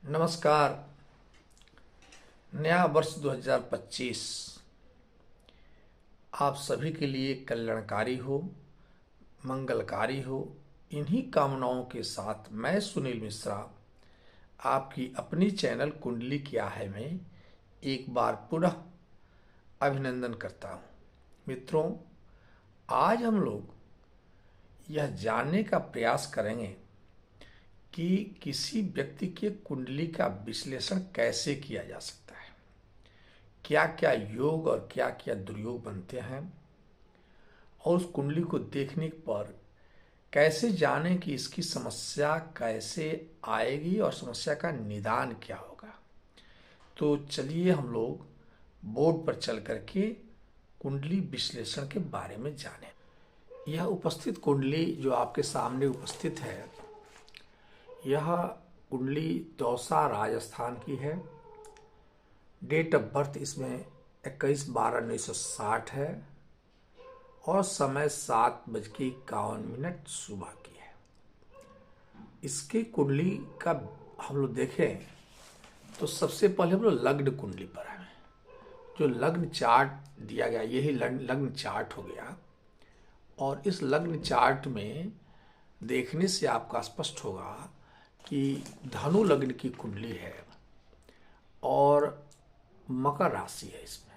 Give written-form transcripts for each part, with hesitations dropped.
नमस्कार। नया वर्ष 2025 आप सभी के लिए कल्याणकारी हो, मंगलकारी हो। इन्हीं कामनाओं के साथ मैं सुनील मिश्रा आपकी अपनी चैनल कुंडली क्या है में एक बार पुनः अभिनंदन करता हूँ। मित्रों, आज हम लोग यह जानने का प्रयास करेंगे कि किसी व्यक्ति के कुंडली का विश्लेषण कैसे किया जा सकता है, क्या क्या योग और क्या क्या दुर्योग बनते हैं, और उस कुंडली को देखने पर कैसे जानें कि इसकी समस्या कैसे आएगी और समस्या का निदान क्या होगा। तो चलिए हम लोग बोर्ड पर चल करके कुंडली विश्लेषण के बारे में जानें। यह उपस्थित कुंडली जो आपके सामने उपस्थित है, यह कुंडली दौसा राजस्थान की है। डेट ऑफ बर्थ इसमें 21/12/1960 है और समय 7:51 सुबह की है। इसकी कुंडली का हम लोग देखें तो सबसे पहले हम लोग लग्न कुंडली पर हैं। जो लग्न चार्ट दिया गया, यही लग्न चार्ट हो गया। और इस लग्न चार्ट में देखने से आपका स्पष्ट होगा कि धनु लग्न की कुंडली है और मकर राशि है। इसमें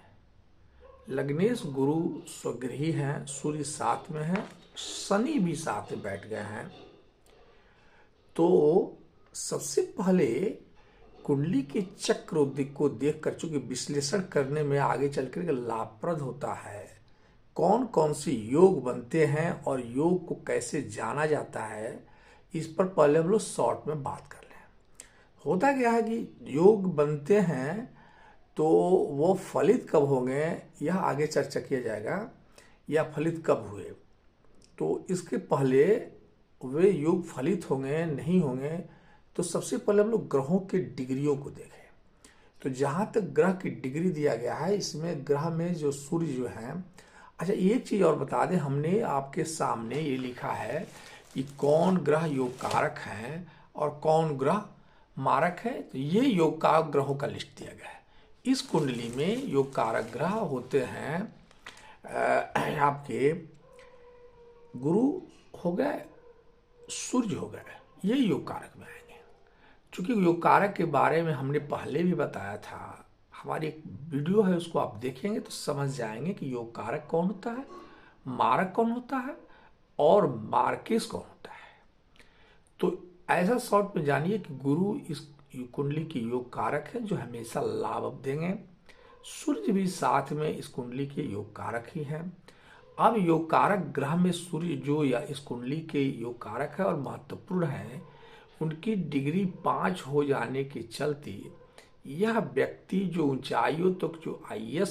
लग्नेश गुरु स्वगृही हैं, सूर्य 7 में है, शनि भी 7 में बैठ गए हैं। तो सबसे पहले कुंडली के चक्र को देख कर, चूंकि विश्लेषण करने में आगे चलकर लाभप्रद होता है, कौन कौन से योग बनते हैं और योग को कैसे जाना जाता है, इस पर पहले हम लोग शॉर्ट में बात कर लें। होता क्या है कि योग बनते हैं तो वो फलित कब होंगे यह आगे चर्चा किया जाएगा, या फलित कब हुए। तो इसके पहले वे योग फलित होंगे नहीं होंगे, तो सबसे पहले हम लोग ग्रहों के डिग्रियों को देखें। तो जहाँ तक ग्रह की डिग्री दिया गया है, इसमें ग्रह में जो सूर्य जो है, अच्छा एक चीज़ और बता दें, हमने आपके सामने ये लिखा है कि कौन ग्रह योग कारक हैं और कौन ग्रह मारक है। तो ये योग कारक ग्रहों का लिस्ट दिया गया है। इस कुंडली में योग कारक ग्रह होते हैं आपके गुरु हो गए, सूर्य हो गए, ये योग कारक में आएंगे। चूंकि योग कारक के बारे में हमने पहले भी बताया था, हमारी एक वीडियो है, उसको आप देखेंगे तो समझ जाएंगे कि योग कारक कौन होता है, मारक कौन होता है और मार्केस कौन होता है। तो ऐसा शॉर्ट में जानिए कि गुरु इस कुंडली की योग कारक है जो हमेशा लाभ देंगे। सूर्य भी साथ में इस कुंडली के योग कारक ही है। अब योग कारक ग्रह में सूर्य जो या इस कुंडली के योग कारक है और महत्वपूर्ण है, उनकी डिग्री 5 हो जाने के चलते यह व्यक्ति जो ऊंचाइयों तक जो IAS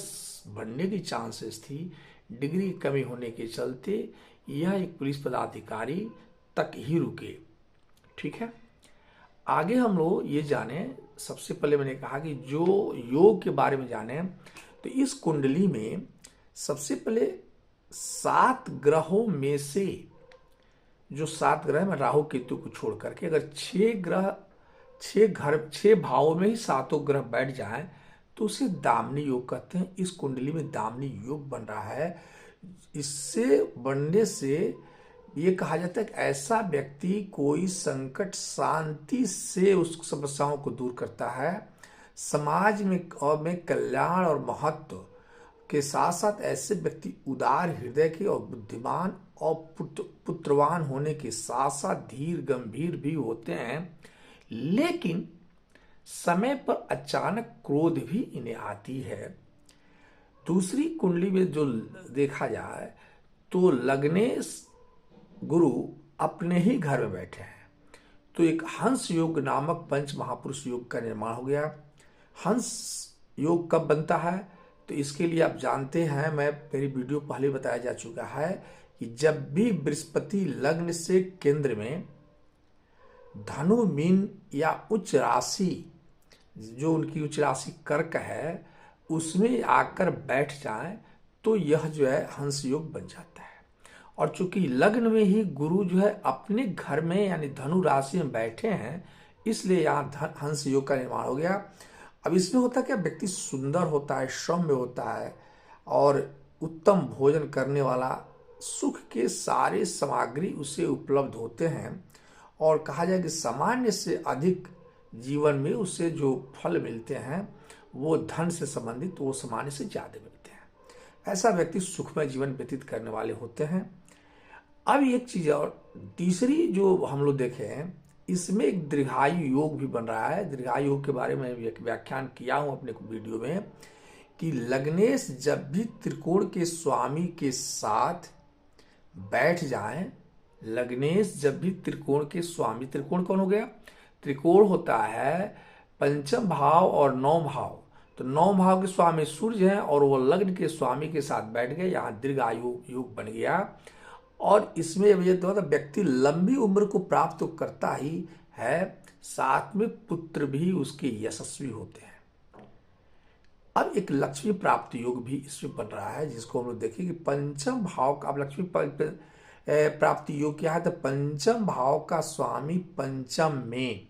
बनने की चांसेस थी, डिग्री कमी होने के चलते यह एक पुलिस पदाधिकारी तक ही रुके। ठीक है, आगे हम लोग ये जाने, सबसे पहले मैंने कहा कि जो योग के बारे में जाने, तो इस कुंडली में सबसे पहले 7 ग्रहों में से जो 7 ग्रह में राहु केतु को छोड़ करके अगर 6 भावों में ही 7 ग्रह बैठ जाएं तो उसे दामिनी योग कहते हैं। इस कुंडली में दामिनी योग बन रहा है। इससे बनने से ये कहा जाता है कि ऐसा व्यक्ति कोई संकट शांति से उस समस्याओं को दूर करता है, समाज में कल्याण और महत्व के साथ साथ ऐसे व्यक्ति उदार हृदय के और बुद्धिमान और पुत्रवान होने के साथ साथ धीर गंभीर भी होते हैं, लेकिन समय पर अचानक क्रोध भी इन्हें आती है। दूसरी कुंडली में जो देखा जाए तो लग्नेश गुरु अपने ही घर में बैठे हैं, तो एक हंस योग नामक पंच महापुरुष योग का निर्माण हो गया। हंस योग कब बनता है, तो इसके लिए आप जानते हैं, मेरी वीडियो पहले बताया जा चुका है कि जब भी बृहस्पति लग्न से केंद्र में धनु मीन या उच्च राशि, जो उनकी उच्च राशि कर्क है, उसमें आकर बैठ जाए तो यह जो है हंस योग बन जाता है। और चूंकि लग्न में ही गुरु जो है अपने घर में यानी धनु राशि में बैठे हैं, इसलिए यहाँ हंस योग का निर्माण हो गया। अब इसमें होता क्या, व्यक्ति सुंदर होता है, सौम्य होता है और उत्तम भोजन करने वाला, सुख के सारे सामग्री उसे उपलब्ध होते हैं और कहा जाए कि सामान्य से अधिक जीवन में उसे जो फल मिलते हैं वो धन से संबंधित वो सामान्य से ज़्यादा मिलते हैं। ऐसा व्यक्ति सुखमय जीवन व्यतीत करने वाले होते हैं। अब एक चीज़ और तीसरी जो हम लोग देखे हैं, इसमें एक दीर्घायु योग भी बन रहा है। दीर्घायु योग के बारे में एक व्याख्यान किया हूँ अपने वीडियो में कि लग्नेश जब भी त्रिकोण के स्वामी के साथ बैठ जाएं, लग्नेश जब भी त्रिकोण के स्वामी, त्रिकोण कौन हो गया, त्रिकोण होता है पंचम भाव और नौ भाव, तो नौ भाव के स्वामी सूर्य हैं और वो लग्न के स्वामी के साथ बैठ गए, यहाँ दीर्घायु योग बन गया। और इसमें ये तो व्यक्ति लंबी उम्र को प्राप्त तो करता ही है, साथ में पुत्र भी उसके यशस्वी होते हैं। अब एक लक्ष्मी प्राप्ति योग भी इसमें बन रहा है, जिसको हम लोग देखें कि पंचम भाव का, अब लक्ष्मी प्राप्ति योग क्या है, तो पंचम भाव का स्वामी पंचम में,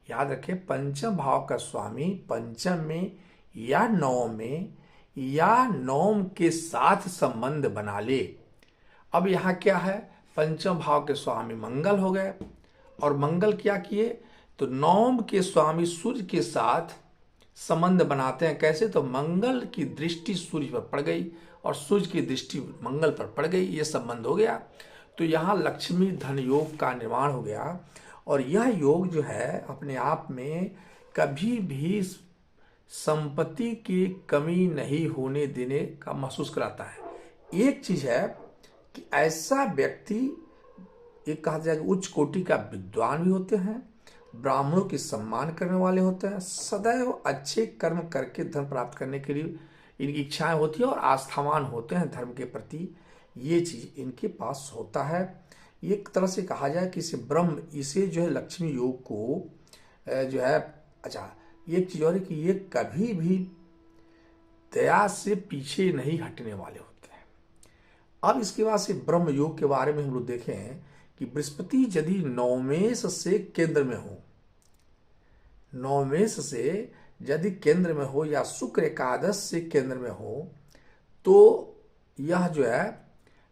याद रखें, पंचम भाव का स्वामी पंचम में या नौ में या नौम के साथ संबंध बना ले। अब यहाँ क्या है, पंचम भाव के स्वामी मंगल हो गए और मंगल क्या किए, तो नौम के स्वामी सूर्य के साथ संबंध बनाते हैं। कैसे, तो मंगल की दृष्टि सूर्य पर पड़ गई और सूर्य की दृष्टि मंगल पर पड़ गई, ये संबंध हो गया। तो यहाँ लक्ष्मी धन योग का निर्माण हो गया और यह योग जो है अपने आप में कभी भी संपत्ति की कमी नहीं होने देने का महसूस कराता है। एक चीज है कि ऐसा व्यक्ति, एक कहा जाए उच्च कोटि का विद्वान भी होते हैं, ब्राह्मणों की सम्मान करने वाले होते हैं, सदैव अच्छे कर्म करके धन प्राप्त करने के लिए इनकी इच्छाएं होती है और आस्थावान होते हैं धर्म के प्रति, ये चीज इनके पास होता है। एक तरह से कहा जाए कि इसे जो है लक्ष्मी योग को जो है, अच्छा एक चीज और है कि ये कभी भी दया से पीछे नहीं हटने वाले होते हैं। अब इसके बाद से ब्रह्म योग के बारे में हम लोग देखें कि बृहस्पति यदि नवमेश से केंद्र में हो, नवमेश से यदि केंद्र में हो या शुक्र एकादश से केंद्र में हो, तो यह जो है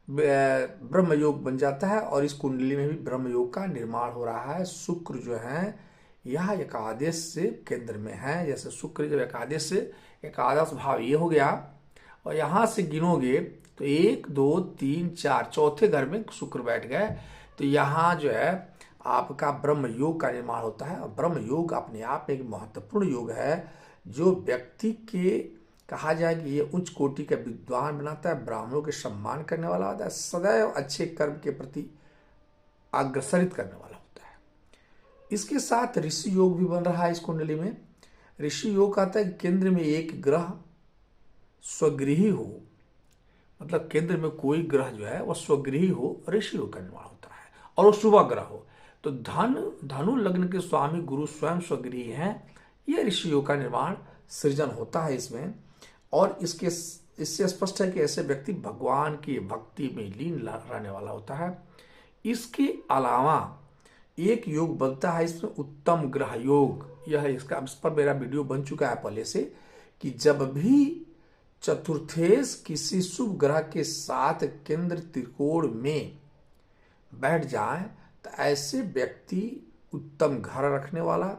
ब्रह्म योग बन जाता है और इस कुंडली में भी ब्रह्म योग का निर्माण हो रहा है। शुक्र जो है यह एकादश से केंद्र में है, जैसे शुक्र जब एकादश से, एकादश भाव ये हो गया और यहां से गिनोगे तो 1 2 3 4 चौथे घर में शुक्र बैठ गए, तो यहाँ जो है आपका ब्रह्म योग का निर्माण होता है। और ब्रह्म योग अपने आप में एक महत्वपूर्ण योग है जो व्यक्ति के, कहा जाए कि ये उच्च कोटि का विद्वान बनाता है, ब्राह्मणों के सम्मान करने वाला होता है, सदैव अच्छे कर्म के प्रति अग्रसरित करने वाला होता है। इसके साथ ऋषि योग भी बन रहा है इस कुंडली में। ऋषि योग कहता है कि केंद्र में एक ग्रह स्वगृही हो, मतलब केंद्र में कोई ग्रह जो है वह स्वगृही हो, ऋषि योग का निर्माण होता है और वो शुभ ग्रह हो। तो धनु लग्न के स्वामी गुरु स्वयं स्वगृही हैं, ये ऋषि योग का निर्माण सृजन होता है इसमें। और इससे स्पष्ट है कि ऐसे व्यक्ति भगवान की भक्ति में लीन रहने वाला होता है। इसके अलावा एक योग बनता है इसमें उत्तम ग्रह योग, यह इसका, इस पर मेरा वीडियो बन चुका है पहले से, कि जब भी चतुर्थेश किसी शुभ ग्रह के साथ केंद्र त्रिकोण में बैठ जाए तो ऐसे व्यक्ति उत्तम घर रखने वाला,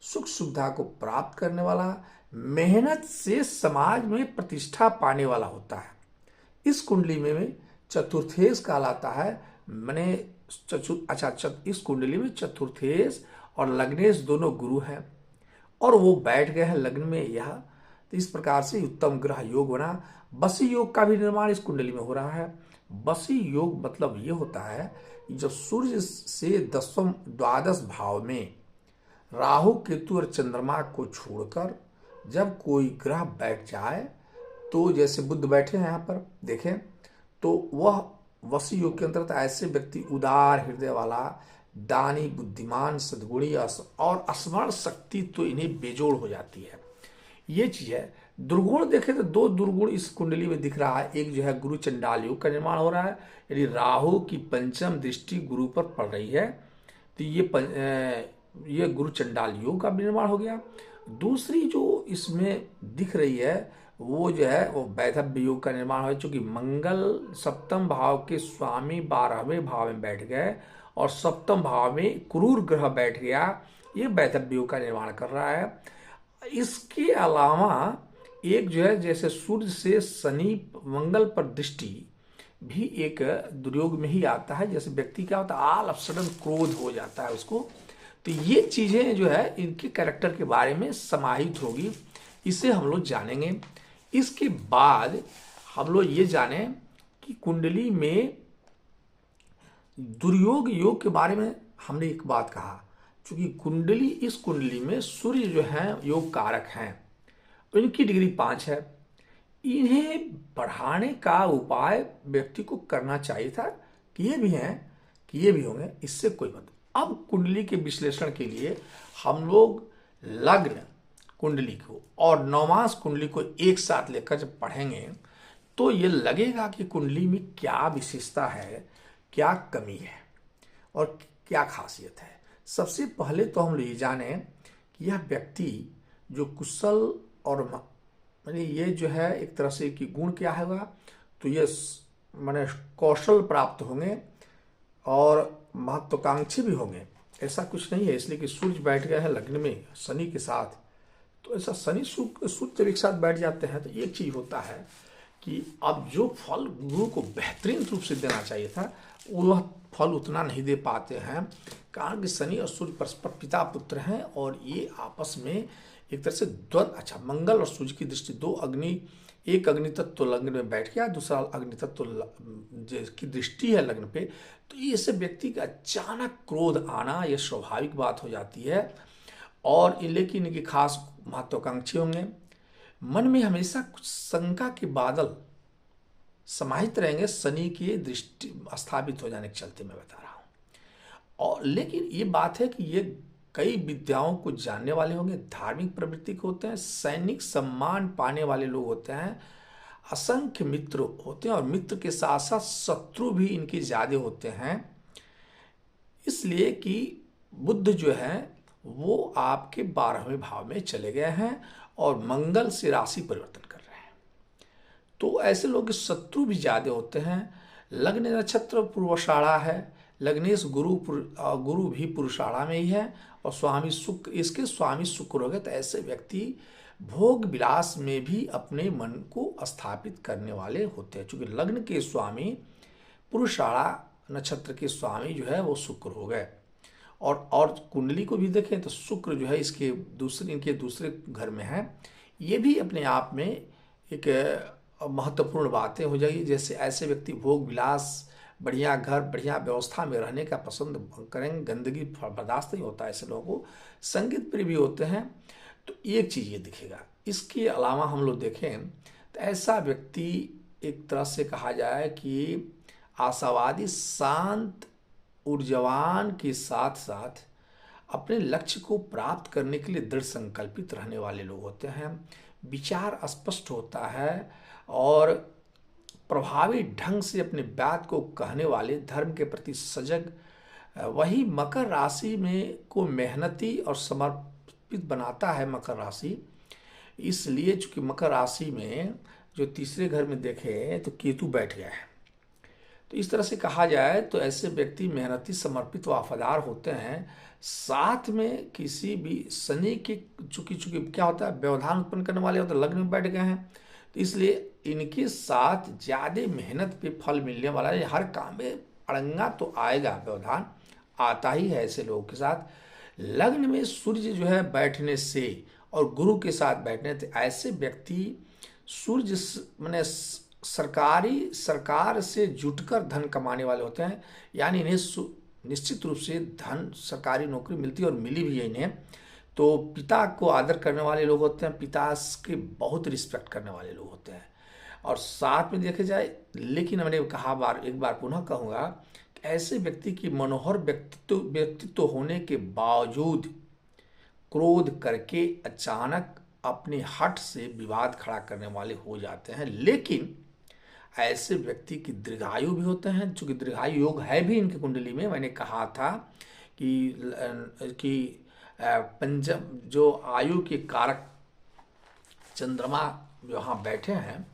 सुख सुविधा को प्राप्त करने वाला, मेहनत से समाज में प्रतिष्ठा पाने वाला होता है। इस कुंडली में चतुर्थेश कहलाता है, मैंने इस कुंडली में चतुर्थेश और लग्नेश दोनों गुरु हैं और वो बैठ गए हैं लग्न में यह, तो इस प्रकार से उत्तम ग्रह योग बना। बसी योग का भी निर्माण इस कुंडली में हो रहा है। बसी योग मतलब ये होता है जब सूर्य से 10वें द्वादश भाव में राहु केतु और चंद्रमा को छोड़कर जब कोई ग्रह बैठ जाए, तो जैसे बुध बैठे हैं यहाँ पर देखें, तो वह वसी योग के अंतर्गत ऐसे व्यक्ति उदार हृदय वाला, दानी, बुद्धिमान, सद्गुणी और स्मरण शक्ति तो इन्हें बेजोड़ हो जाती है, ये चीज है। दुर्गुण देखें तो 2 दुर्गुण इस कुंडली में दिख रहा है। एक जो है गुरु चंडाल योग का निर्माण हो रहा है, यदि राहु की पंचम दृष्टि गुरु पर पड़ रही है तो ये गुरु चंडाल योग का निर्माण हो गया। दूसरी जो इसमें दिख रही है वो जो है वो वैधव्य योग का निर्माण हो, चूंकि मंगल सप्तम भाव के स्वामी 12वें भाव में बैठ गए और सप्तम भाव में क्रूर ग्रह बैठ गया, ये वैधव्य योग का निर्माण कर रहा है। इसके अलावा एक जो है जैसे सूर्य से शनि मंगल पर दृष्टि भी एक दुर्योग में ही आता है, जैसे व्यक्ति क्या होता है ऑल ऑफ सडन क्रोध हो जाता है उसको। तो ये चीजें जो है इनके कैरेक्टर के बारे में समाहित होगी, इसे हम लोग जानेंगे। इसके बाद हम लोग ये जाने कि कुंडली में दुर्योग योग के बारे में हमने एक बात कहा, क्योंकि कुंडली इस कुंडली में सूर्य जो है योग कारक हैं, इनकी डिग्री 5 है। इन्हें बढ़ाने का उपाय व्यक्ति को करना चाहिए था, किए भी हैं, किए भी होंगे, इससे कोई मतलब। अब कुंडली के विश्लेषण के लिए हम लोग लग्न कुंडली को और नवमास कुंडली को एक साथ लेकर जब पढ़ेंगे तो ये लगेगा कि कुंडली में क्या विशेषता है, क्या कमी है और क्या खासियत है। सबसे पहले तो हम लोग ये जाने कि यह व्यक्ति जो कुशल और माने ये जो है एक तरह से कि गुण क्या होगा, तो ये माने कौशल प्राप्त होंगे और महत्वाकांक्षी भी होंगे। ऐसा कुछ नहीं है इसलिए कि सूर्य बैठ गया है लग्न में शनि के साथ, तो ऐसा शनि सूर्य जब एक साथ बैठ जाते हैं तो एक चीज होता है कि अब जो फल गुरु को बेहतरीन रूप से देना चाहिए था वह फल उतना नहीं दे पाते हैं, कारण कि शनि और सूर्य परस्पर पिता पुत्र हैं और ये आपस में एक तरह से द्वंद। अच्छा, मंगल और सूर्य की दृष्टि दो अग्नि, एक अग्नि तत्व लग्न में बैठ गया, दूसरा अग्नि तत्व जिसकी दृष्टि है लग्न पे, तो इससे व्यक्ति का अचानक क्रोध आना यह स्वाभाविक बात हो जाती है। और लेकिन इनके खास महत्वाकांक्षी होंगे, मन में हमेशा कुछ शंका के बादल समाहित रहेंगे शनि की दृष्टि स्थापित हो जाने के चलते, मैं बता रहा हूं। और लेकिन ये बात है कि ये कई विद्याओं को जानने वाले होंगे, धार्मिक प्रवृत्ति के होते हैं, सैनिक सम्मान पाने वाले लोग होते हैं, असंख्य मित्र होते हैं और मित्र के साथ साथ शत्रु भी इनके ज्यादा होते हैं, इसलिए कि बुध जो है वो आपके 12वें भाव में चले गए हैं और मंगल से राशि परिवर्तन कर रहे हैं, तो ऐसे लोग शत्रु भी ज्यादा होते हैं। लग्न नक्षत्र पूर्वाषाढ़ा है, लग्नेश गुरु भी पुरुषाढ़ा में ही है और स्वामी शुक्र, इसके स्वामी शुक्र हो गए, तो ऐसे व्यक्ति भोग विलास में भी अपने मन को स्थापित करने वाले होते हैं, क्योंकि लग्न के स्वामी पुरुषाढ़ा नक्षत्र के स्वामी जो है वो शुक्र हो गए। और कुंडली को भी देखें तो शुक्र जो है इनके दूसरे घर में है, ये भी अपने आप में एक महत्वपूर्ण बातें हो जाएगी। जैसे ऐसे व्यक्ति भोग विलास, बढ़िया घर, बढ़िया व्यवस्था में रहने का पसंद करेंगे, गंदगी बर्दाश्त नहीं होता ऐसे लोगों को, संगीत प्रिय भी होते हैं, तो एक चीज ये दिखेगा। इसके अलावा हम लोग देखें तो ऐसा व्यक्ति एक तरह से कहा जाए कि आशावादी, शांत, ऊर्जावान के साथ साथ अपने लक्ष्य को प्राप्त करने के लिए दृढ़ संकल्पित रहने वाले लोग होते हैं, विचार स्पष्ट होता है और प्रभावी ढंग से अपने बात को कहने वाले, धर्म के प्रति सजग। वही मकर राशि में को मेहनती और समर्पित बनाता है मकर राशि, इसलिए चूंकि मकर राशि में जो तीसरे घर में देखें तो केतु बैठ गया है, तो इस तरह से कहा जाए तो ऐसे व्यक्ति मेहनती, समर्पित, वफादार होते हैं। साथ में किसी भी शनि के चूंकि क्या होता है व्यवधान उत्पन्न करने वाले होते लग्न में बैठ गए हैं, तो इसलिए इनके साथ ज्यादा मेहनत पे फल मिलने वाला है। हर काम में अड़ंगा तो आएगा, व्यवधान आता ही है ऐसे लोगों के साथ। लग्न में सूर्य जो है बैठने से और गुरु के साथ बैठने से ऐसे व्यक्ति सूर्य माने सरकार से जुटकर धन कमाने वाले होते हैं, यानी इन्हें निश्चित रूप से धन, सरकारी नौकरी मिलती है और मिली भी है इन्हें। तो पिता को आदर करने वाले लोग होते हैं, पिता के बहुत रिस्पेक्ट करने वाले लोग होते हैं। और साथ में देखे जाए, लेकिन मैंने कहा एक बार पुनः कहूँगा, ऐसे व्यक्ति की मनोहर व्यक्तित्व होने के बावजूद क्रोध करके अचानक अपने हट से विवाद खड़ा करने वाले हो जाते हैं। लेकिन ऐसे व्यक्ति की दीर्घायु भी होते हैं, चूंकि दीर्घायु योग है भी इनकी कुंडली में। मैंने कहा था कि पंचम जो आयु के कारक चंद्रमा यहाँ बैठे हैं,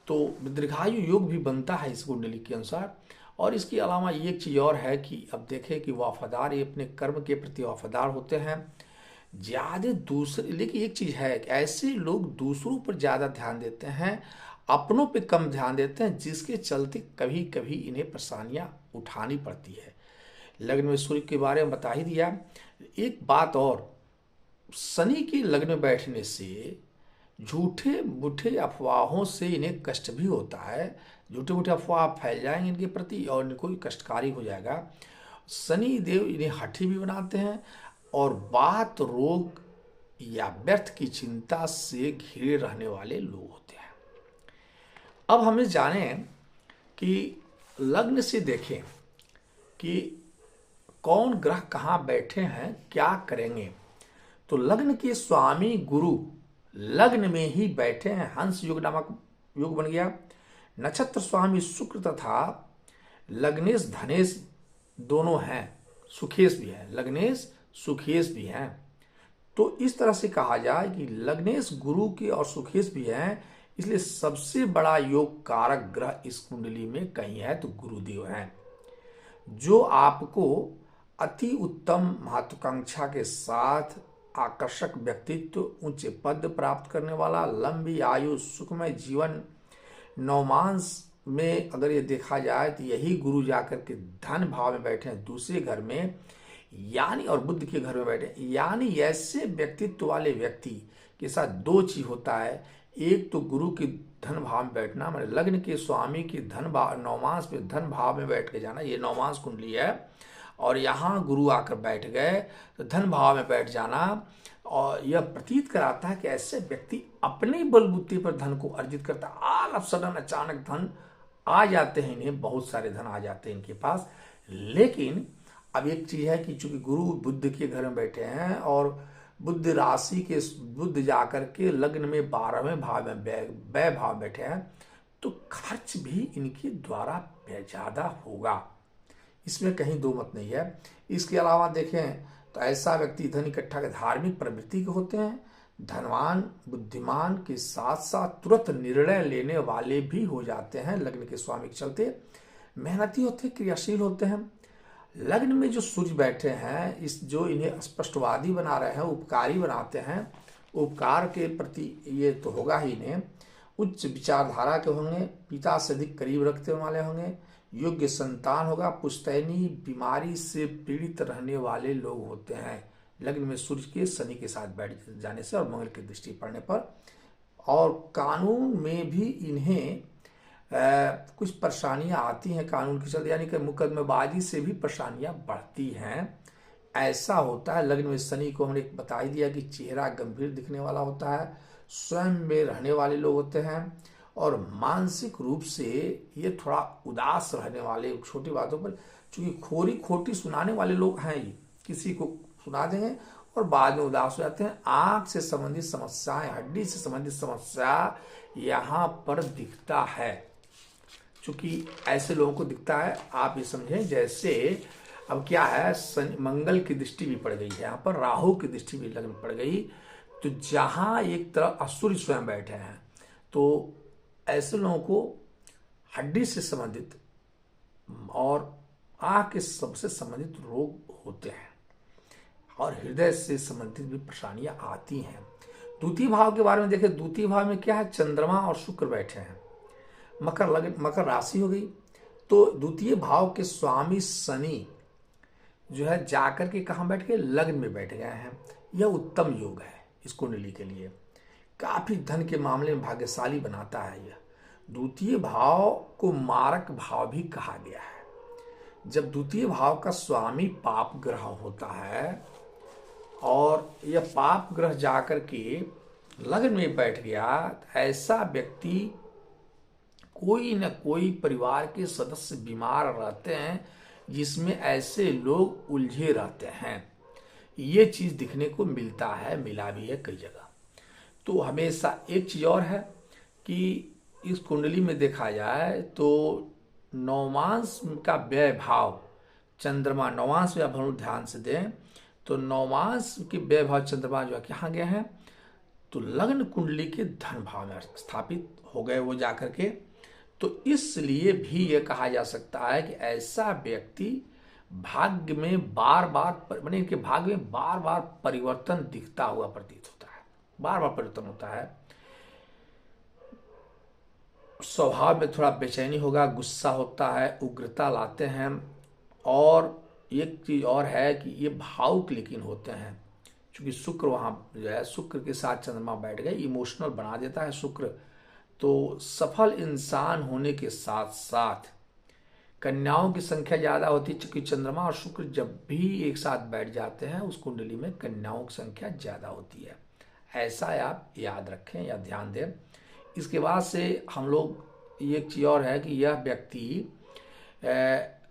तो दीर्घायु योग भी बनता है इस कुंडली के अनुसार। और इसके अलावा ये एक चीज़ और है कि अब देखें कि वफादार, ये अपने कर्म के प्रति वफादार होते हैं ज़्यादा। दूसरे, लेकिन एक चीज़ है कि ऐसे लोग दूसरों पर ज़्यादा ध्यान देते हैं, अपनों पे कम ध्यान देते हैं, जिसके चलते कभी कभी इन्हें परेशानियां उठानी पड़ती है। लग्न में सूर्य के बारे में बता ही दिया। एक बात और, शनि के लग्न में बैठने से झूठे मूठे अफवाहों से इन्हें कष्ट भी होता है। झूठे मूठे अफवाह फैल जाएंगे इनके प्रति और इनको कष्टकारी हो जाएगा। शनि देव इन्हें हठी भी बनाते हैं और बात, रोग या व्यर्थ की चिंता से घिरे रहने वाले लोग होते हैं। अब हमें जानें कि लग्न से देखें कि कौन ग्रह कहाँ बैठे हैं, क्या करेंगे। तो लग्न के स्वामी गुरु लग्न में ही बैठे हैं, हंस योग नामक योग बन गया। नक्षत्र स्वामी शुक्र तथा लग्नेश धनेश दोनों हैं, सुखेश भी है, लग्नेश सुखेश भी हैं। तो इस तरह से कहा जाए कि लग्नेश गुरु के और सुखेश भी हैं, इसलिए सबसे बड़ा योग कारक ग्रह इस कुंडली में कहीं है तो गुरुदेव हैं, जो आपको अति उत्तम महत्वाकांक्षा के साथ आकर्षक व्यक्तित्व, उच्च पद प्राप्त करने वाला, लंबी आयु, सुखमय जीवन, नवमांस में अगर ये देखा जाए तो यही गुरु जाकर के धन भाव में बैठे हैं दूसरे घर में, यानी और बुद्ध के घर में बैठे, यानी ऐसे व्यक्तित्व वाले व्यक्ति के साथ दो चीज होता है। एक तो गुरु के धन भाव में बैठना, मतलब लग्न के स्वामी के धन भाव, नवमांस में धन भाव में बैठ के जाना, ये नवमांस कुंडली है, और यहाँ गुरु आकर बैठ गए तो धन भाव में बैठ जाना। और यह प्रतीत कराता है कि ऐसे व्यक्ति अपने बलबूते पर धन को अर्जित करता है। ऑल ऑफ सडन अचानक धन आ जाते हैं, इन्हें बहुत सारे धन आ जाते हैं इनके पास। लेकिन अब एक चीज है कि चूंकि गुरु बुद्ध के घर में बैठे हैं और बुद्ध राशि के बुद्ध जाकर के लग्न में 12वें भाव में व्यय भाव बैठे हैं, तो खर्च भी इनके द्वारा ज्यादा होगा, इसमें कहीं दो मत नहीं है। इसके अलावा देखें तो ऐसा व्यक्ति धन इकट्ठा के धार्मिक प्रवृत्ति के होते हैं, धनवान, बुद्धिमान के साथ साथ तुरंत निर्णय लेने वाले भी हो जाते हैं लग्न के स्वामी के चलते, मेहनती होते हैं, क्रियाशील होते हैं। लग्न में जो सूर्य बैठे हैं, इस जो इन्हें स्पष्टवादी बना रहे हैं, उपकारी बनाते हैं, उपकार के प्रति ये तो होगा ही, इन्हें उच्च विचारधारा के होंगे, पिता से अधिक करीब रखते वाले होंगे, योग्य संतान होगा, पुश्तैनी बीमारी से पीड़ित रहने वाले लोग होते हैं लग्न में सूर्य के शनि के साथ बैठ जाने से और मंगल की दृष्टि पड़ने पर। और कानून में भी इन्हें कुछ परेशानियां आती हैं कानून के चलते, यानी कि मुकदमेबाजी से भी परेशानियां बढ़ती हैं, ऐसा होता है। लग्न में शनि को हमने बता ही दिया कि चेहरा गंभीर दिखने वाला होता है, स्वयं में रहने वाले लोग होते हैं और मानसिक रूप से ये थोड़ा उदास रहने वाले, छोटी बातों पर चूंकि खोरी खोटी सुनाने वाले लोग हैं, ये किसी को सुना देंगे और बाद में उदास हो जाते हैं। आंख से संबंधित समस्याएं, हड्डी से संबंधित समस्या यहाँ पर दिखता है। चूंकि ऐसे लोगों को दिखता है, आप ये समझें जैसे अब क्या है, मंगल की दृष्टि भी पड़ गई है यहाँ पर, राहु की दृष्टि भी लग्न पड़ गई, तो जहां एक तरफ सूर्य स्वयं बैठे हैं, तो ऐसे लोगों को हड्डी से संबंधित और आंख के सबसे संबंधित रोग होते हैं और हृदय से संबंधित भी परेशानियां आती हैं। द्वितीय भाव के बारे में देखें, द्वितीय भाव में क्या है, चंद्रमा और शुक्र बैठे हैं, मकर राशि हो गई। तो द्वितीय भाव के स्वामी शनि जो है जाकर के कहाँ बैठ गए, लग्न में बैठ गए हैं। यह उत्तम योग है इस कुंडली के लिए, काफी धन के मामले में भाग्यशाली बनाता है। यह द्वितीय भाव को मारक भाव भी कहा गया है। जब द्वितीय भाव का स्वामी पाप ग्रह होता है और यह पाप ग्रह जाकर के लग्न में बैठ गया, ऐसा व्यक्ति, कोई न कोई परिवार के सदस्य बीमार रहते हैं जिसमें ऐसे लोग उलझे रहते हैं, ये चीज दिखने को मिलता है, मिला भी है कई जगह। तो हमेशा एक चीज और है कि इस कुंडली में देखा जाए तो नवमांस का व्यय भाव चंद्रमा नौमांश में, अब हम लोग ध्यान से दें तो नौमांश के व्यय भाव चंद्रमा जो है कहाँ गए हैं, तो लग्न कुंडली के धन भाव में स्थापित हो गए वो जाकर के। तो इसलिए भी ये कहा जा सकता है कि ऐसा व्यक्ति भाग्य में बार बार, माने इनके भाग्य में बार बार परिवर्तन दिखता हुआ प्रतीत होता है, बार बार परिवर्तन होता है। स्वभाव में थोड़ा बेचैनी होगा, गुस्सा होता है, उग्रता लाते हैं। और एक चीज और है कि ये भावुक लेकिन होते हैं, क्योंकि शुक्र वहाँ जो है, शुक्र के साथ चंद्रमा बैठ गए, इमोशनल बना देता है शुक्र। तो सफल इंसान होने के साथ साथ कन्याओं की संख्या ज़्यादा होती है, क्योंकि चंद्रमा और शुक्र जब भी एक साथ बैठ जाते हैं उस कुंडली में कन्याओं की संख्या ज़्यादा होती है। ऐसा आप याद रखें या ध्यान दें। इसके बाद से हम लोग, एक चीज़ और है कि यह व्यक्ति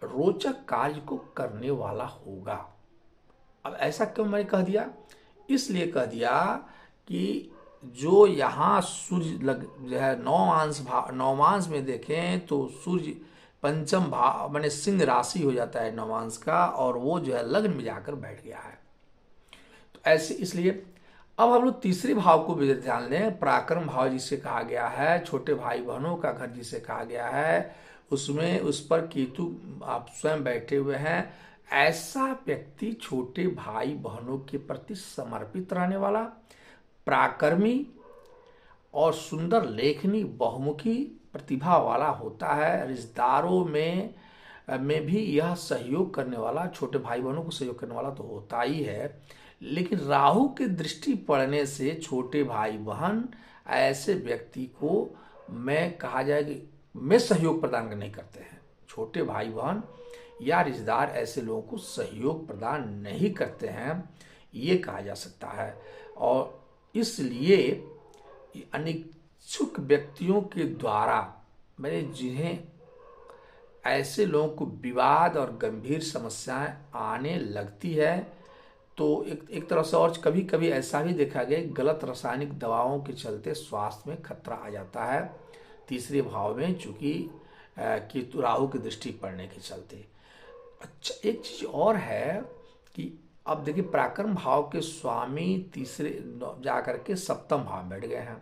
रोचक कार्य को करने वाला होगा। अब ऐसा क्यों मैंने कह दिया, इसलिए कह दिया कि जो यहाँ सूर्य जो है नौमांश में देखें तो सूर्य पंचम भाव माने सिंह राशि हो जाता है नौमांश का, और वो जो है लग्न में जाकर बैठ गया है। तो ऐसे इसलिए अब हम लोग तीसरे भाव को भी ध्यान दें, पराक्रम भाव जिसे कहा गया है, छोटे भाई बहनों का घर जिसे कहा गया है, उसमें उस पर केतु आप स्वयं बैठे हुए हैं। ऐसा व्यक्ति छोटे भाई बहनों के प्रति समर्पित रहने वाला, पराक्रमी और सुंदर लेखनी बहुमुखी प्रतिभा वाला होता है। रिश्तेदारों में भी यह सहयोग करने वाला, छोटे भाई बहनों को सहयोग करने वाला तो होता ही है, लेकिन राहु की दृष्टि पड़ने से छोटे भाई बहन ऐसे व्यक्ति को मैं कहा जाए कि में सहयोग प्रदान नहीं करते हैं। छोटे भाई बहन या रिश्तेदार ऐसे लोगों को सहयोग प्रदान नहीं करते हैं, ये कहा जा सकता है। और इसलिए अनिच्छुक व्यक्तियों के द्वारा मैंने जिन्हें ऐसे लोगों को विवाद और गंभीर समस्याएं आने लगती है, तो एक तरह से, और कभी कभी ऐसा भी देखा गया गलत रासायनिक दवाओं के चलते स्वास्थ्य में खतरा आ जाता है तीसरे भाव में, चूंकि केतु राहु की दृष्टि पड़ने के चलते। अच्छा, एक चीज और है कि अब देखिए पराक्रम भाव के स्वामी तीसरे जाकर के सप्तम भाव बैठ गए हैं,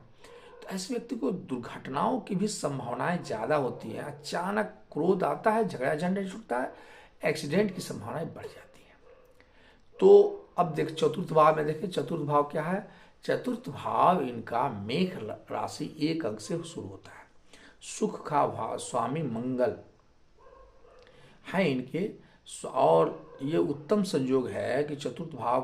तो ऐसे व्यक्ति को दुर्घटनाओं की भी संभावनाएं ज्यादा होती है। अचानक क्रोध आता है, झगड़ा झंडा छूटता है, एक्सीडेंट की संभावनाएं बढ़ जाती है। तो अब देख चतुर्थ भाव में देखें, चतुर्थ भाव क्या है, चतुर्थ भाव इनका मेष राशि 1 अंक से शुरू होता है। सुख का भाव स्वामी मंगल है इनके, और ये उत्तम संयोग है कि चतुर्थ भाव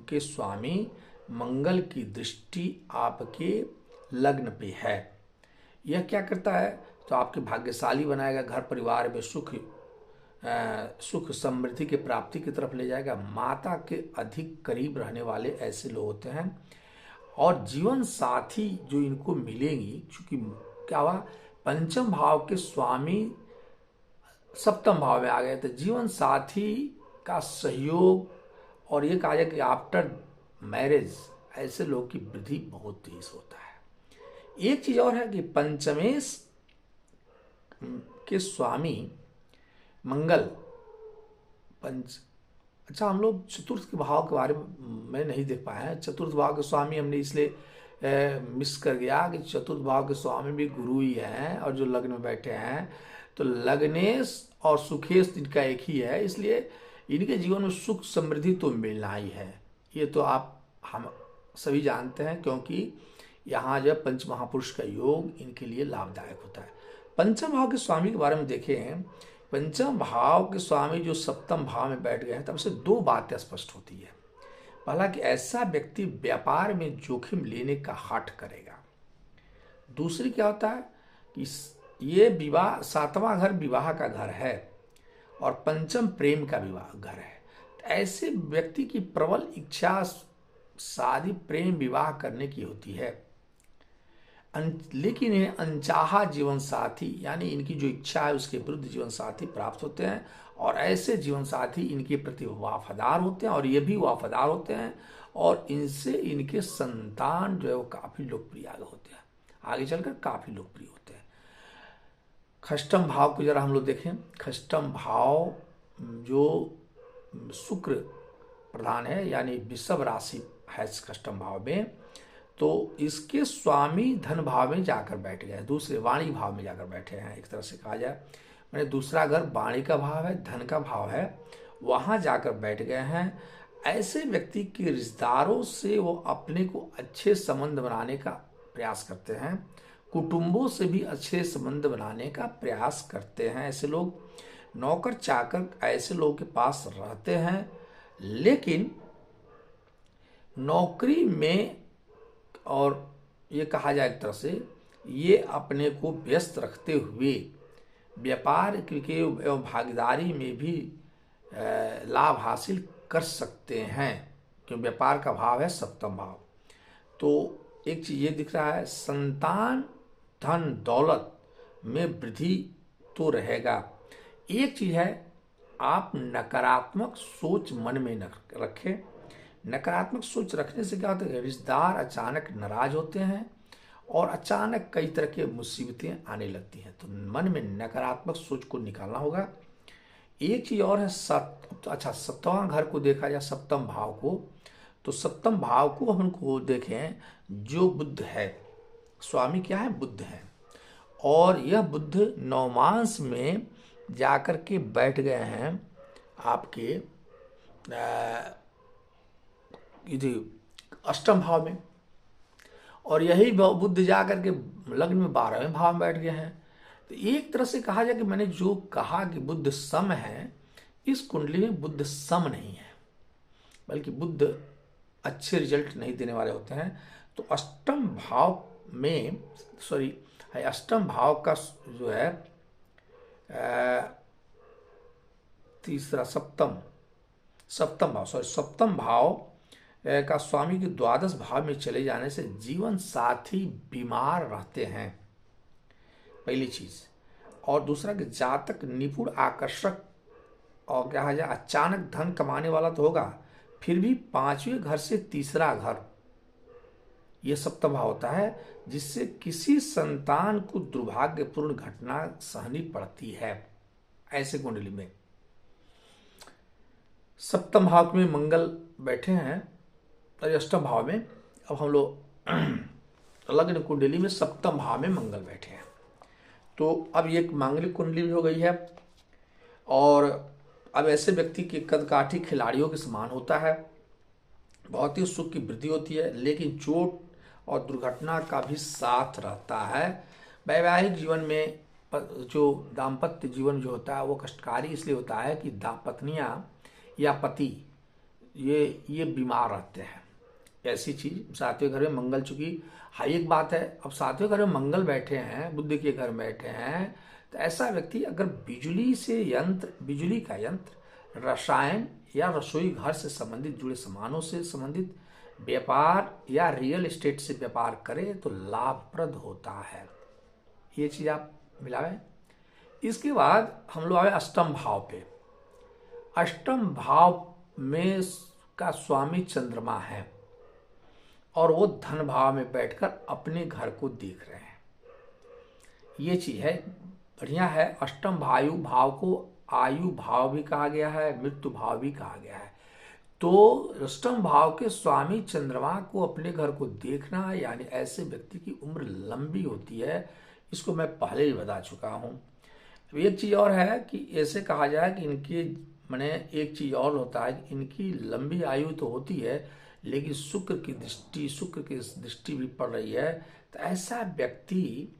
के स्वामी मंगल की दृष्टि आपके लग्न पे है। यह क्या करता है, तो आपके भाग्यशाली बनाएगा, घर परिवार में सुख समृद्धि की प्राप्ति की तरफ ले जाएगा, माता के अधिक करीब रहने वाले ऐसे लोग होते हैं। और जीवन साथी जो इनको मिलेंगी, क्योंकि क्या हुआ, पंचम भाव के स्वामी सप्तम भाव में आ गए, तो जीवन साथी का सहयोग, और ये कहा जाए कि आफ्टर मैरिज ऐसे लोग की वृद्धि बहुत तेज होता है। एक चीज और है कि पंचमेश के स्वामी मंगल अच्छा, हम लोग चतुर्थ के भाव के बारे में नहीं देख पाए हैं। चतुर्थ भाव के स्वामी हमने इसलिए मिस कर गया कि चतुर्थ भाव के स्वामी भी गुरु ही हैं, और जो लग्न में बैठे हैं तो लग्नेश और सुखेश इनका एक ही है, इसलिए इनके जीवन में सुख समृद्धि तो मिलना ही है। ये तो हम सभी जानते हैं, क्योंकि यहाँ जो पंच महापुरुष का योग इनके लिए लाभदायक होता है। पंचम भाव के स्वामी के बारे में देखें, पंचम भाव के स्वामी जो सप्तम भाव में बैठ गए हैं, तब से 2 बातें स्पष्ट होती है। पहला कि ऐसा व्यक्ति व्यापार में जोखिम लेने का हठ करेगा। दूसरी क्या होता है कि ये विवाह, 7वां घर विवाह का घर है और पंचम प्रेम का विवाह घर है। तो ऐसे व्यक्ति की प्रबल इच्छा शादी प्रेम विवाह करने की होती है, लेकिन इन्हें अनचाहा जीवन साथी, यानी इनकी जो इच्छा है उसके विरुद्ध जीवन साथी प्राप्त होते हैं, और ऐसे जीवन साथी इनके प्रति वफादार होते हैं, और ये भी वफादार होते हैं, और इनसे इनके संतान जो है वो काफी लोकप्रिय होते हैं, आगे चलकर काफी लोकप्रिय होते हैं। खष्टम भाव को जरा हम लोग देखें, खष्टम भाव जो शुक्र प्रधान है यानी वृषभ राशि है अष्टम भाव में, तो इसके स्वामी धन भाव में जाकर बैठ गए, दूसरे वाणी भाव में जाकर बैठे हैं। एक तरह से कहा जाए मैंने दूसरा घर वाणी का भाव है, धन का भाव है, वहाँ जाकर बैठ गए हैं। ऐसे व्यक्ति के रिश्तेदारों से वो अपने को अच्छे संबंध बनाने का प्रयास करते हैं, कुटुंबों से भी अच्छे संबंध बनाने का प्रयास करते हैं। ऐसे लोग नौकर चाकर ऐसे लोगों के पास रहते हैं, लेकिन नौकरी में और ये कहा जाए एक तरह से ये अपने को व्यस्त रखते हुए व्यापार के एवं भागीदारी में भी लाभ हासिल कर सकते हैं, क्योंकि व्यापार का भाव है सप्तम भाव। तो एक चीज ये दिख रहा है, संतान धन दौलत में वृद्धि तो रहेगा। एक चीज है, आप नकारात्मक सोच मन में न रखें। नकारात्मक सोच रखने से क्या होता है, रिश्तेदार अचानक नाराज होते हैं और अचानक कई तरह की मुसीबतें आने लगती हैं। तो मन में नकारात्मक सोच को निकालना होगा। एक चीज और है, सप्तम घर को देखा जाए, सप्तम भाव को, तो सप्तम भाव को हमको देखें, जो बुध है, स्वामी क्या है, बुध है, और यह बुध नवमांश में जाकर के बैठ गए हैं आपके अष्टम भाव में, और यही बुध जाकर के लग्न में 12वें भाव में बैठ गए हैं। तो एक तरह से कहा जाए कि मैंने जो कहा कि बुध सम है, इस कुंडली में बुध सम नहीं है, बल्कि बुध अच्छे रिजल्ट नहीं देने वाले होते हैं। तो अष्टम भाव में अष्टम भाव का जो है तीसरा सप्तम भाव का स्वामी के द्वादश भाव में चले जाने से जीवन साथी बीमार रहते हैं, पहली चीज। और दूसरा कि जातक निपुण, आकर्षक और क्या है, अचानक धन कमाने वाला तो होगा, फिर भी 5वें घर से तीसरा घर, यह सप्तम भाव होता है, जिससे किसी संतान को दुर्भाग्यपूर्ण घटना सहनी पड़ती है। ऐसे कुंडली में सप्तम भाव में मंगल बैठे हैं और अष्टम भाव में, अब हम लोग लग्न कुंडली में सप्तम भाव में मंगल बैठे हैं। तो अब ये मांगलिक कुंडली भी हो गई है, और अब ऐसे व्यक्ति के कदकाठी खिलाड़ियों के समान होता है, बहुत ही सुख की वृद्धि होती है, लेकिन चोट और दुर्घटना का भी साथ रहता है। वैवाहिक जीवन में जो दाम्पत्य जीवन जो होता है वो कष्टकारी इसलिए होता है कि पत्नियां या पति ये बीमार रहते हैं। ऐसी चीज 7वें घर में मंगल, चूंकि हाँ एक बात है, अब 7वें घर में मंगल बैठे हैं, बुध के घर में बैठे हैं, तो ऐसा व्यक्ति अगर बिजली का यंत्र, रसायन या रसोई घर से संबंधित जुड़े सामानों से संबंधित व्यापार या रियल एस्टेट से व्यापार करे तो लाभप्रद होता है। ये चीज आप मिलावें। इसके बाद हम लोग आए अष्टम भाव पे। अष्टम भाव में का स्वामी चंद्रमा है और वो धन भाव में बैठकर अपने घर को देख रहे हैं। ये चीज है, बढ़िया है। अष्टम भाव को आयु भाव भी कहा गया है, मृत्यु भाव भी कहा गया है। तो अष्टम भाव के स्वामी चंद्रमा को अपने घर को देखना, यानी ऐसे व्यक्ति की उम्र लंबी होती है, इसको मैं पहले ही बता चुका हूं। एक चीज और है कि ऐसे कहा जाए कि इनकी मैंने एक चीज और होता है कि इनकी लंबी आयु तो होती है, लेकिन शुक्र की दृष्टि भी पड़ रही है। तो ऐसा व्यक्ति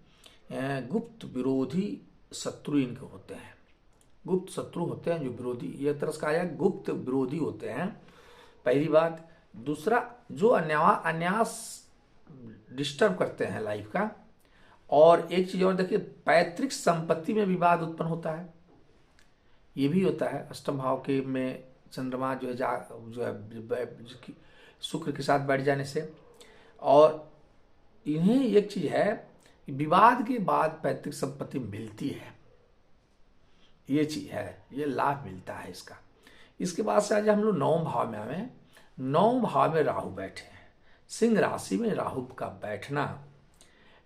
गुप्त विरोधी शत्रु इनके होते हैं, गुप्त शत्रु होते हैं जो विरोधी, ये तरह से कहा जाए गुप्त विरोधी होते हैं, पहली बात। दूसरा, जो अन्यास डिस्टर्ब करते हैं लाइफ का। और एक चीज और देखिए, पैतृक संपत्ति में विवाद उत्पन्न होता है, ये भी होता है अष्टम भाव के में चंद्रमा जो है शुक्र के साथ बैठ जाने से। और इन्हें एक चीज है, विवाद के बाद पैतृक संपत्ति मिलती है, ये चीज है, ये लाभ मिलता है इसका। इसके बाद से आज हम लोग 9 भाव में आए। 9 भाव में राहु बैठे हैं। सिंह राशि में राहु का बैठना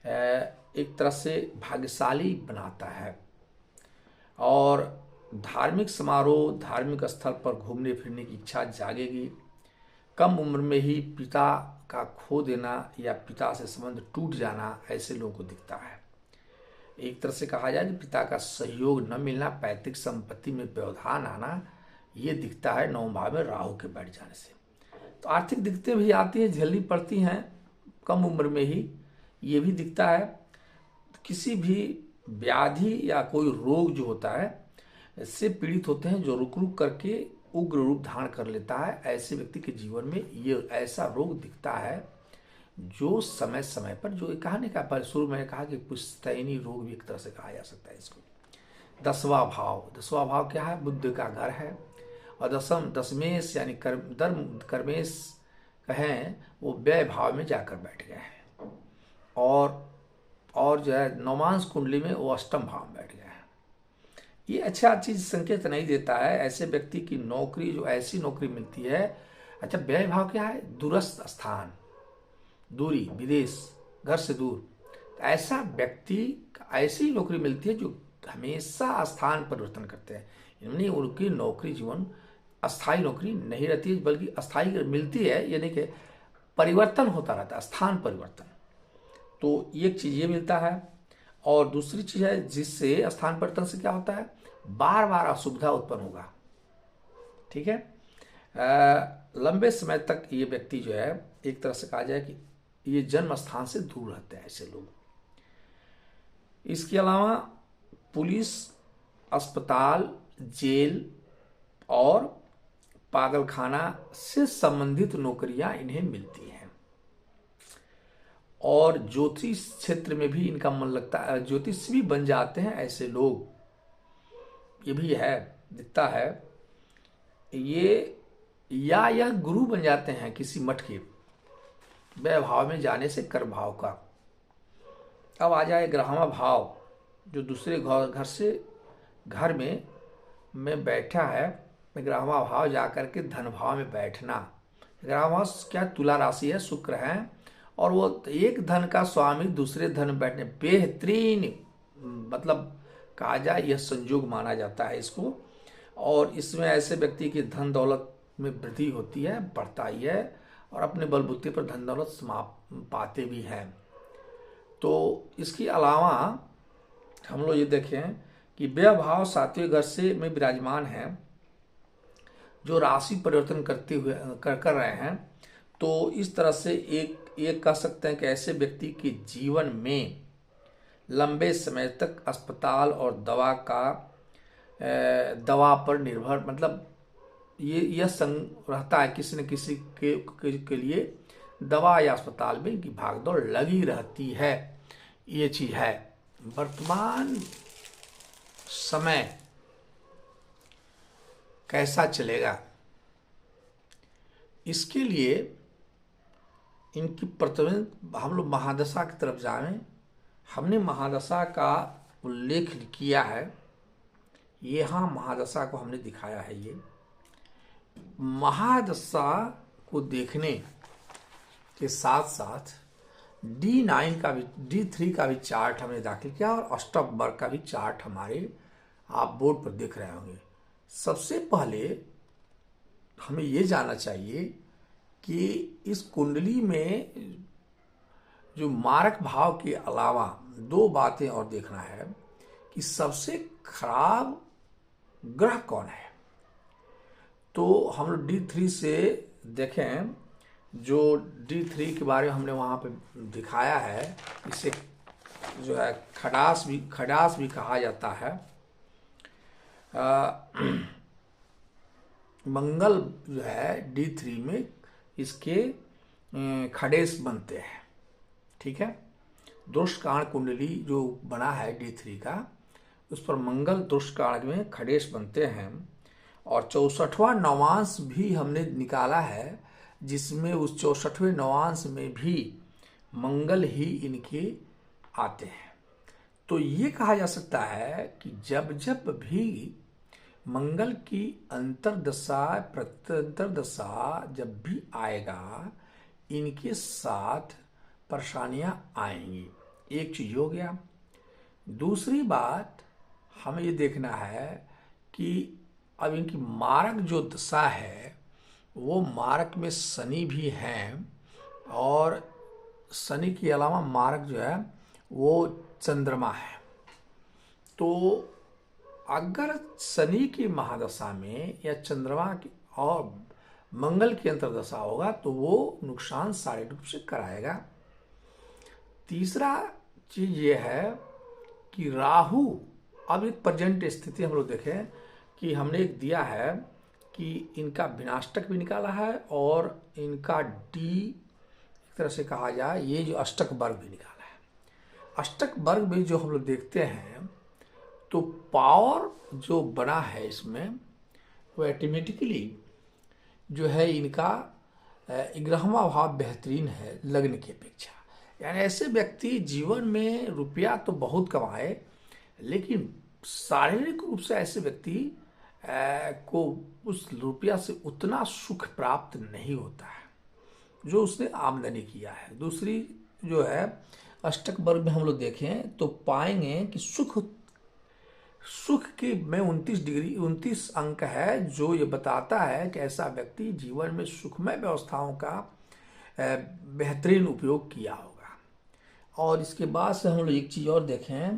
एक तरह से भाग्यशाली बनाता है, और धार्मिक समारोह, धार्मिक स्थल पर घूमने फिरने की इच्छा जागेगी। कम उम्र में ही पिता का खो देना या पिता से संबंध टूट जाना ऐसे लोगों को दिखता है। एक तरह से कहा जाए कि पिता का सहयोग न मिलना, पैतृक संपत्ति में व्यवधान आना, ये दिखता है नवम भाव में राहु के बैठ जाने से। तो आर्थिक दिक्कतें भी आती हैं, झेलनी पड़ती हैं कम उम्र में ही, ये भी दिखता है। किसी भी व्याधि या कोई रोग जो होता है इससे पीड़ित होते हैं, जो रुक रुक करके उग्र रूप धारण कर लेता है। ऐसे व्यक्ति के जीवन में ये ऐसा रोग दिखता है जो समय समय पर, जो कहा नहीं कहा, पर शुरू में कहा कि पुश्तैनी रोग भी एक तरह से कहा जा सकता है इसको। 10वां भाव क्या है? बुद्ध का घर है। और दशमेश यानी कर्मेश कहें, वो व्यय भाव में जाकर बैठ गए हैं। और जो है नौमांश कुंडली में वो अष्टम भाव में बैठ गए हैं। ये अच्छा चीज संकेत नहीं देता है। ऐसे व्यक्ति की नौकरी, जो ऐसी नौकरी मिलती है, अच्छा व्यय भाव क्या है? दूरस्थ स्थान, दूरी, विदेश, घर से दूर। तो ऐसा व्यक्ति, ऐसी नौकरी मिलती है जो हमेशा स्थान परिवर्तन करते हैं। यानी उनकी नौकरी जीवन अस्थायी नौकरी नहीं रहती है, बल्कि अस्थायी मिलती है, यानी कि परिवर्तन होता रहता है, स्थान परिवर्तन। तो एक चीज ये मिलता है। और दूसरी चीज है, जिससे स्थान परिवर्तन से क्या होता है? बार बार असुविधा उत्पन्न होगा। ठीक है। लंबे समय तक ये व्यक्ति जो है, एक तरह से कहा जाए कि ये जन्म स्थान से दूर रहते हैं ऐसे लोग। इसके अलावा पुलिस, अस्पताल, जेल और पागलखाना से संबंधित नौकरियां इन्हें मिलती हैं। और ज्योतिष क्षेत्र में भी इनका मन लगता है, ज्योतिष भी बन जाते हैं ऐसे लोग, ये भी है, दिखता है ये। या यह गुरु बन जाते हैं किसी मठ के, व्यय भाव में जाने से कर्म भाव का। अब आ जाए ग्रहमा भाव, जो दूसरे घर से घर में बैठा है। ग्रहमा भाव जाकर के धन भाव में बैठना। ग्रहमा क्या? तुला राशि है, शुक्र है, और वो एक धन का स्वामी दूसरे धन में बैठने, बेहतरीन, मतलब कहा जाए यह संयोग माना जाता है इसको। और इसमें ऐसे व्यक्ति की धन दौलत में वृद्धि होती है, बढ़ता ही है, और अपने बलबूते पर धन दौलत पाते भी हैं। तो इसके अलावा हम लोग ये देखें कि व्यय भाव 7वें घर से में विराजमान है, जो राशि परिवर्तन करते हुए कर रहे हैं। तो इस तरह से एक कह सकते हैं कि ऐसे व्यक्ति के जीवन में लंबे समय तक अस्पताल और दवा पर निर्भर, मतलब यह संग रहता है किसी न किसी के लिए दवा या अस्पताल में इनकी भागदौड़ लगी रहती है। ये चीज है। वर्तमान समय कैसा चलेगा, इसके लिए इनकी प्रतिबंध, हम लोग महादशा की तरफ जाएं। हमने महादशा का उल्लेख किया है, यहाँ महादशा को हमने दिखाया है। ये महादशा को देखने के साथ साथ D9 का भी, D3 का भी चार्ट हमने दाखिल किया, और अष्टम वर्ग का भी चार्ट हमारे आप बोर्ड पर देख रहे होंगे। सबसे पहले हमें ये जानना चाहिए कि इस कुंडली में जो मारक भाव के अलावा दो बातें और देखना है कि सबसे खराब ग्रह कौन है। तो हम लोग D3 से देखें, जो D3 के बारे में हमने वहाँ पे दिखाया है, इसे जो है खडास भी कहा जाता है। मंगल जो है D3 में इसके खडेश बनते हैं। ठीक है। दोषकाण कुंडली जो बना है D3 का, उस पर मंगल दोषकाण में खडेश बनते हैं। और 64वां नवांश भी हमने निकाला है, जिसमें उस 64वें नवांश में भी मंगल ही इनके आते हैं। तो ये कहा जा सकता है कि जब जब भी मंगल की अंतर्दशा प्रत्यंतरदशा जब भी आएगा, इनके साथ परेशानियां आएंगी। एक चीज हो गया। दूसरी बात हमें ये देखना है कि अब इनकी मारक जो दशा है वो मारक में शनि भी हैं, और शनि के अलावा मारक जो है वो चंद्रमा है। तो अगर शनि की महादशा में या चंद्रमा की और मंगल की अंतर्दशा होगा तो वो नुकसान शारीरिक रूप से कराएगा। तीसरा चीज ये है कि राहु, अब एक प्रेजेंट स्थिति हम लोग देखें कि हमने एक दिया है कि इनका विनाष्टक भी निकाला है और इनका डी, एक तरह से कहा जाए, ये जो अष्टक वर्ग भी निकाला है। अष्टक वर्ग में जो हम लोग देखते हैं तो पावर जो बना है इसमें वो ऑटोमेटिकली जो है इनका 11वां भाव बेहतरीन है लग्न की अपेक्षा। यानी ऐसे व्यक्ति जीवन में रुपया तो बहुत कमाए, लेकिन शारीरिक रूप से ऐसे व्यक्ति को उस रुपया से उतना सुख प्राप्त नहीं होता है जो उसने आमदनी किया है। दूसरी जो है अष्टक वर्ग में हम लोग देखें तो पाएंगे कि सुख की में 29 अंक है, जो ये बताता है कि ऐसा व्यक्ति जीवन में सुखमय व्यवस्थाओं का बेहतरीन उपयोग किया होगा। और इसके बाद से हम लोग एक चीज़ और देखें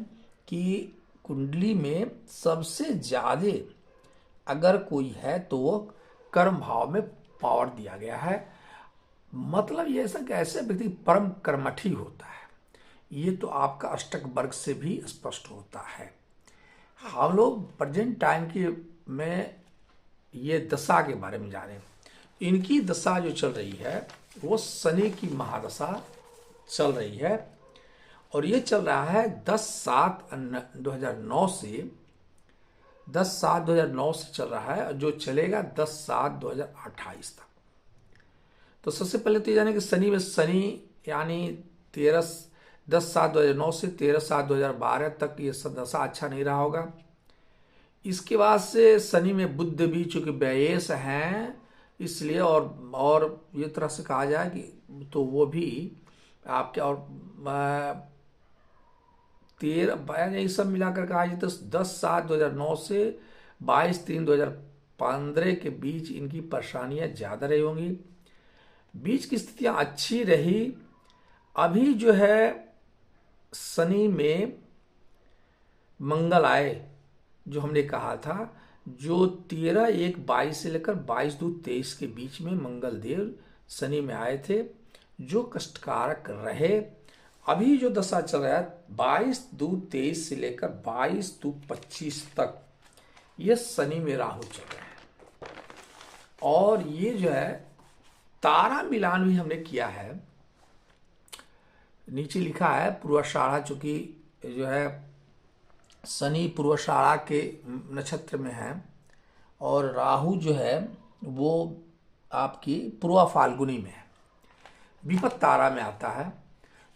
कि कुंडली में सबसे ज़्यादा अगर कोई है तो वो कर्म भाव में पावर दिया गया है। मतलब ये ऐसा कि ऐसे व्यक्ति परम कर्मठी होता है। ये तो आपका अष्टक वर्ग से भी स्पष्ट होता है। हम लोग प्रेजेंट टाइम की में ये दशा के बारे में जाने। इनकी दशा जो चल रही है वो शनि की महादशा चल रही है, और ये चल रहा है 10/7/2009 से 10/7/2009 से चल रहा है, जो चलेगा 10/7/2028 तक। तो सबसे पहले तो ये जाने कि शनि में शनि यानी 10/7/2009 से 13/7/2012 तक ये दशा अच्छा नहीं रहा होगा। इसके बाद से शनि में बुध भी चूंकि व्ययेश हैं, इसलिए और ये तरह से कहा जाए कि तो वो भी आपके और 13 ये सब मिलाकर कहा जाए तो 10/7/2009 से 22/3/2015 के बीच इनकी परेशानियां ज़्यादा रही होंगी। बीच की स्थितियां अच्छी रही। अभी जो है शनि में मंगल आए, जो हमने कहा था, जो 13/1/22 से लेकर 22/2/23 के बीच में मंगल देव शनि में आए थे, जो कष्टकारक रहे। अभी जो दशा चल रहा है 22/2/23 से लेकर 22/2/25 तक ये शनि में राहु चल रहे हैं। और ये जो है तारा मिलान भी हमने किया है। नीचे लिखा है पूर्वाषाढ़ा, चूंकि जो है शनि पूर्वाषाढ़ा के नक्षत्र में है, और राहु जो है वो आपकी पूर्वा फाल्गुनी में है, विपत तारा में आता है।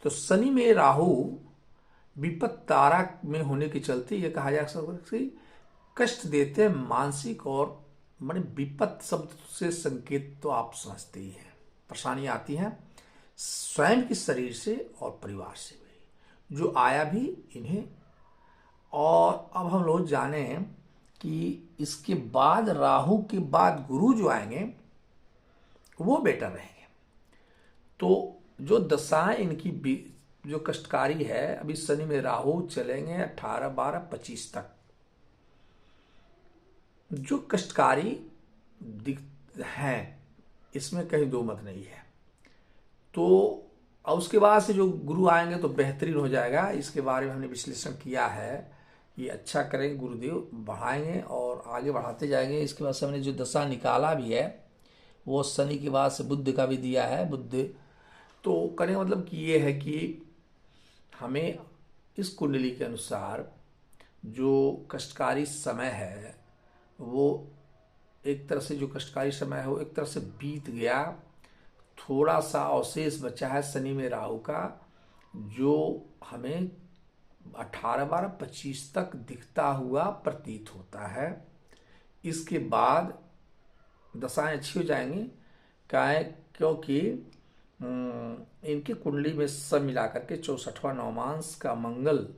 तो शनि में राहु विपत तारा में होने के चलते ये कहा जा सकता है कि कष्ट देते हैं मानसिक, और माने विपत शब्द से संकेत तो आप समझते ही हैं। परेशानियां आती हैं स्वयं के शरीर से और परिवार से भी, जो आया भी इन्हें। और अब हम लोग जाने कि इसके बाद राहु के बाद गुरु जो आएंगे वो बेटर रहेंगे। तो जो दशाएं इनकी जो कष्टकारी है, अभी शनि में राहु चलेंगे 18/12/25 तक, जो कष्टकारी हैं, इसमें कहीं दो मत नहीं है। तो और उसके बाद से जो गुरु आएंगे तो बेहतरीन हो जाएगा। इसके बारे में हमने विश्लेषण किया है, ये अच्छा करेंगे, गुरुदेव बढ़ाएंगे और आगे बढ़ाते जाएंगे। इसके बाद से हमने जो दशा निकाला भी है वो शनि के बाद से बुध का भी दिया है। बुध तो करें मतलब कि ये है कि हमें इस कुंडली के अनुसार जो कष्टकारी समय है वो एक तरह से, जो कष्टकारी समय है वो एक तरह से बीत गया। थोड़ा सा अवशेष बचा है शनि में राहु का, जो हमें 18/12/25 तक दिखता हुआ प्रतीत होता है। इसके बाद दशाएं अच्छी हो जाएंगी, क्योंकि इनकी कुंडली में सब मिलाकर के 64वां नवमांश का मंगल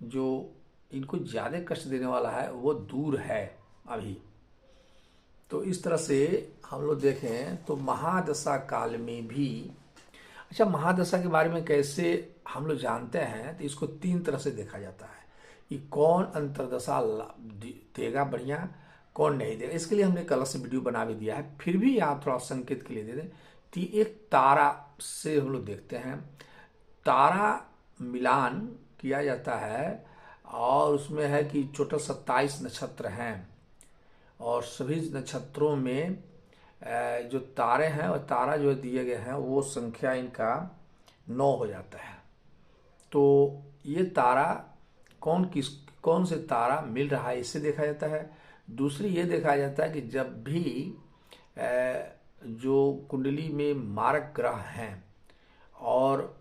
जो इनको ज़्यादा कष्ट देने वाला है वो दूर है अभी। तो इस तरह से हम लोग देखें तो महादशा काल में भी, अच्छा महादशा के बारे में कैसे हम लोग जानते हैं, तो इसको 3 तरह से देखा जाता है कि कौन अंतरदशा देगा बढ़िया, कौन नहीं देगा। इसके लिए हमने कल से वीडियो बना भी दिया है, फिर भी आप थोड़ा संकेत के लिए दे दें। तो एक तारा से हम लोग देखते हैं, तारा मिलान किया जाता है और उसमें है कि टोटल 27 नक्षत्र हैं और सभी नक्षत्रों में जो तारे हैं और तारा जो दिए गए हैं वो संख्या इनका 9 हो जाता है। तो ये तारा कौन से तारा मिल रहा है इससे देखा जाता है। दूसरी ये देखा जाता है कि जब भी जो कुंडली में मारक ग्रह हैं और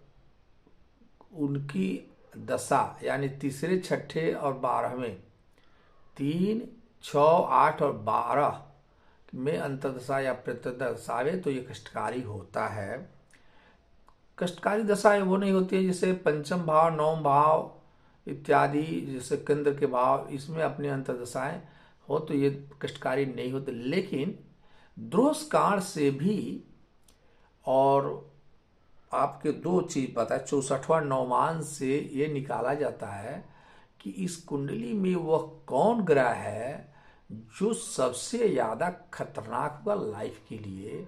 उनकी दशा यानी तीसरे, छठे और 12वें, 3, 6, 8 और 12 में अंतर्दशा या प्रत्यंतदशा आवे तो ये कष्टकारी होता है। कष्टकारी दशाएं वो नहीं होती है जैसे पंचम भाव, नवम भाव इत्यादि, जैसे केंद्र के भाव, इसमें अपने अंतर्दशाएं हो तो ये कष्टकारी नहीं होते। लेकिन द्रोष कांड से भी और आपके 2 चीज पता है, 64वां नवमान से ये निकाला जाता है कि इस कुंडली में वह कौन ग्रह है जो सबसे ज्यादा खतरनाक होगा लाइफ के लिए,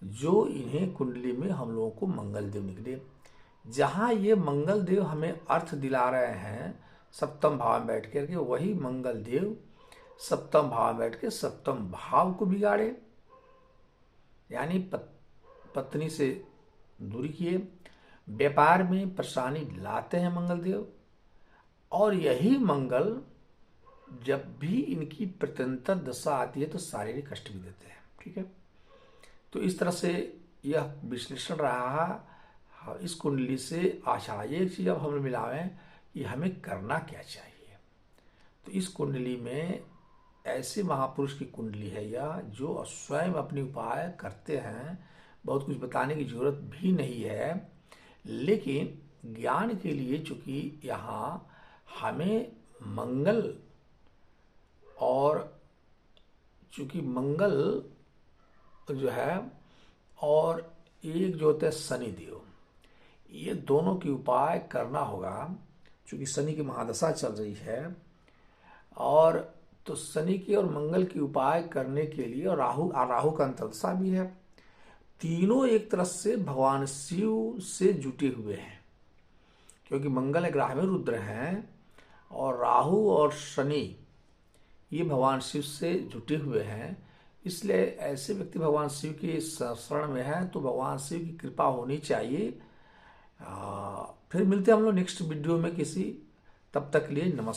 जो इन्हें कुंडली में हम लोगों को मंगल देव निकले। जहां ये मंगल देव हमें अर्थ दिला रहे हैं सप्तम भाव में बैठ कर के, वही मंगल देव सप्तम भाव में बैठ के सप्तम भाव को बिगाड़े, यानी पत्नी से दूरी किए, व्यापार में परेशानी लाते हैं मंगल देव। और यही मंगल जब भी इनकी प्रत्यंतर दशा आती है तो शारीरिक कष्ट भी देते हैं। ठीक है, तो इस तरह से यह विश्लेषण रहा इस कुंडली से। आशा एक चीज अब हम मिलावें कि हमें करना क्या चाहिए। तो इस कुंडली में ऐसे महापुरुष की कुंडली है यह, जो स्वयं अपने उपाय करते हैं, बहुत कुछ बताने की जरूरत भी नहीं है। लेकिन ज्ञान के लिए चूंकि यहाँ हमें मंगल और चूंकि मंगल जो है और एक जो होते हैं शनि देव, ये दोनों के उपाय करना होगा। चूंकि शनि की महादशा चल रही है और तो शनि के और मंगल के उपाय करने के लिए, और राहु का अंतर्दशा भी है, तीनों एक तरह से भगवान शिव से जुटे हुए हैं। क्योंकि मंगल ग्रह में रुद्र हैं और राहु और शनि ये भगवान शिव से जुटे हुए हैं, इसलिए ऐसे व्यक्ति भगवान शिव के शरण में हैं तो भगवान शिव की कृपा होनी चाहिए। फिर मिलते हैं हम लोग नेक्स्ट वीडियो में किसी, तब तक के लिए नमस्कार।